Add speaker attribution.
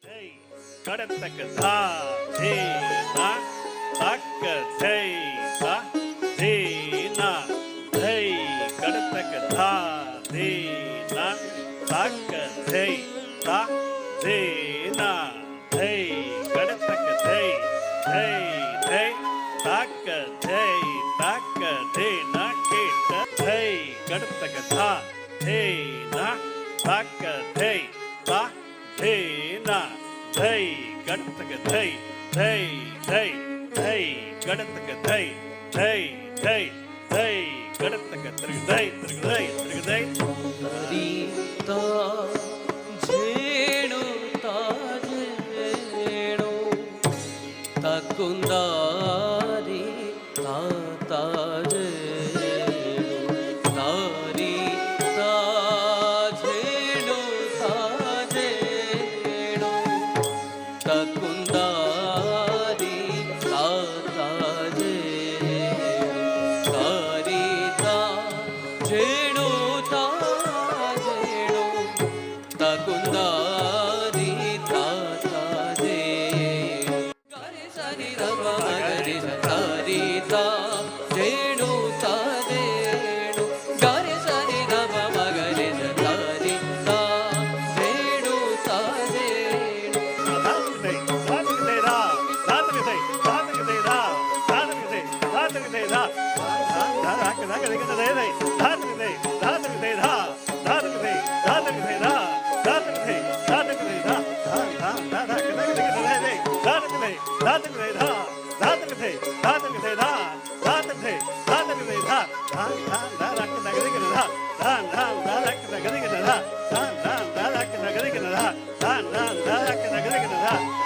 Speaker 1: ಜೈ ಕಡತಕ ಧಾ ಧೇ ನಾ ತಕ್ಕ ಜೈ ಧಾ ಧೇ ನಾ ಜೈ ಕಡತಕ ಧಾ ಧೇ ನಾ ತಕ್ಕ ಜೈ ಧಾ ಧೇ ನಾ ಜೈ ಕಡತಕ ಜೈ ಜೈ ಜೈ ತಕ್ಕ ಜೈ ತಕ್ಕ ಧೇ ನಾ ಕೇಟ ಜೈ ಕಡತಕ ಧಾ ಧೇ ನಾ ತಕ್ಕ ಜೈ ಧಾ ಧೇ ನಾ ಜೈ ಗಣತಕ ಜೈ ಜೈ ಜೈ ಜೈ ಗಣತಕ ಜೈ ಜೈ ಜೈ ಜೈ ಗಣತಕ ತಿರುಗ ಜೈ ತಿರುಗ ಜೈ ತಿರುಗ ಜೈ
Speaker 2: ಹರಿತಾ ಜೇಣು ತಾಜೇಣು ತಕ್ಕುಂದಾರಿ ತಾಜೇಣು ದಾರಿ ತಾಜೇಣು ತಾಜೇಣು ತಕ್ಕುಂದಾರಿ ತಾಜೇಣು ದಾರಿ ತಾಜೇಣು ತಾಜೇಣು ತಕ್ಕುಂದಾರಿ ತಾಜೇಣು ಗರಿ ಸರಿ ರವ ಮಗರಿ ಸರಿ ತಾಜೇಣು ತಾಜೇಣು ಗರಿ ಸರಿ ರವ ಮಗರಿ ಸರಿ ತಾಜೇಣು ತಾಜೇಣು
Speaker 1: Da